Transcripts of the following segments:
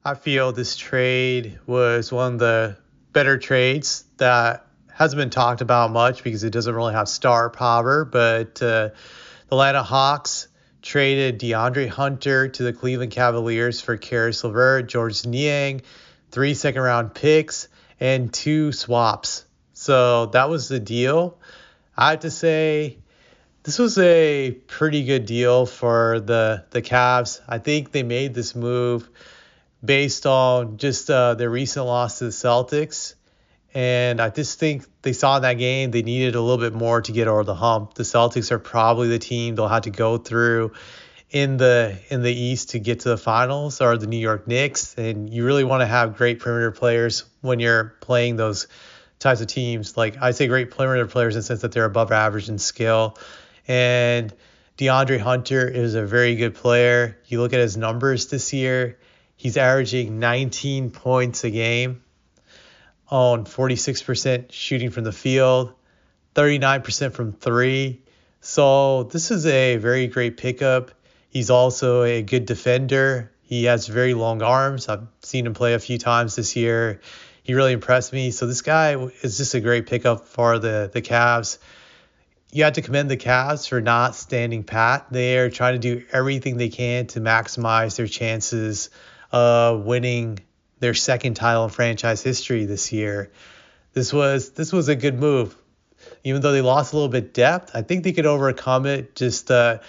I feel this trade was one of the better trades that hasn't been talked about much because it doesn't really have star power. But the Atlanta Hawks traded DeAndre Hunter to the Cleveland Cavaliers for Caris LeVert, Georges Niang, 3 second-round picks, and 2 swaps. So that was the deal. I have to say, this was a pretty good deal for the Cavs. I think they made this move based on just their recent loss to the Celtics. And I just think they saw in that game they needed a little bit more to get over the hump. The Celtics are probably the team they'll have to go through in the East to get to the finals, or the New York Knicks. And you really want to have great perimeter players when you're playing those types of teams. Like, I say great perimeter players in the sense that they're above average in skill. And DeAndre Hunter is a very good player. You look at his numbers this year, he's averaging 19 points a game on 46% shooting from the field, 39% from three. So this is a very great pickup. He's also a good defender. He has very long arms. I've seen him play a few times this year. He really impressed me. So this guy is just a great pickup for the Cavs. You have to commend the Cavs for not standing pat. They are trying to do everything they can to maximize their chances of winning their second title in franchise history this year. This was a good move. Even though they lost a little bit depth, I think they could overcome it. Just the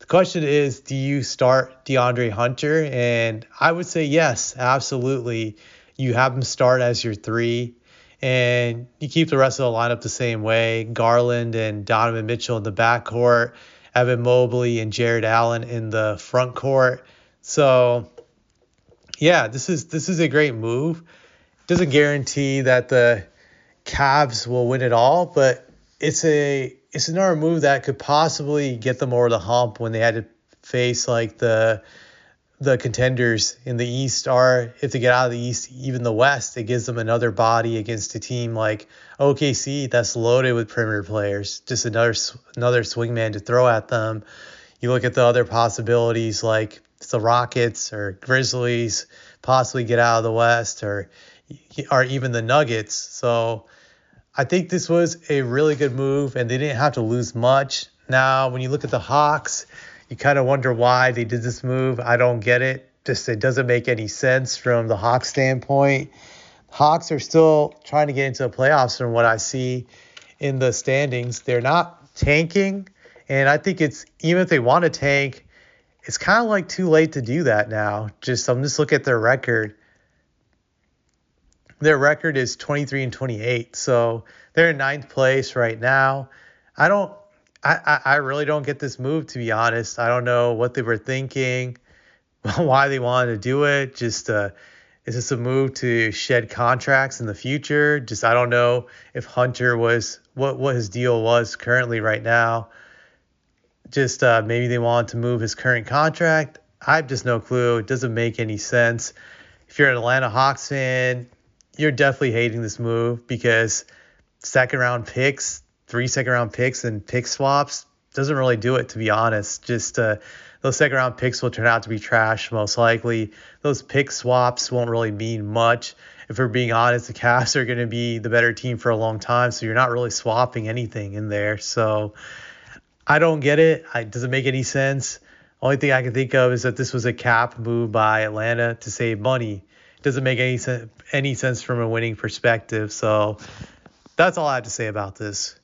question is, do you start DeAndre Hunter? And I would say yes, absolutely. You have him start as your three, and you keep the rest of the lineup the same way. Garland and Donovan Mitchell in the backcourt, Evan Mobley and Jared Allen in the front court. So yeah, this is a great move. Doesn't guarantee that the Cavs will win it all, but it's another move that could possibly get them over the hump when they had to face like the contenders in the East, or if they get out of the East, even the West. It gives them another body against a team like OKC that's loaded with perimeter players, just another swingman to throw at them. You look at the other possibilities like the Rockets or Grizzlies possibly get out of the West, or even the Nuggets. So I think this was a really good move, and they didn't have to lose much. Now, when you look at the Hawks, you kind of wonder why they did this move. I don't get it. Just it doesn't make any sense from the Hawks standpoint. Hawks are still trying to get into the playoffs from what I see in the standings. They're not tanking, and I think it's, even if they want to tank, it's kind of like too late to do that now. I'm just looking at their record. Their record is 23-28, so they're in ninth place right now. I really don't get this move, to be honest. I don't know what they were thinking, why they wanted to do it. Is this a move to shed contracts in the future? I don't know if Hunter was what his deal was currently right now. Maybe they wanted to move his current contract. I have just no clue. It doesn't make any sense. If you're an Atlanta Hawks fan, you're definitely hating this move because three second round picks and pick swaps doesn't really do it, to be honest. Those second round picks will turn out to be trash most likely. Those pick swaps won't really mean much. If we're being honest, the Cavs are going to be the better team for a long time, so you're not really swapping anything in there. So I don't get it. It doesn't make any sense. Only thing I can think of is that this was a cap move by Atlanta to save money. It doesn't make any sense from a winning perspective. So that's all I have to say about this.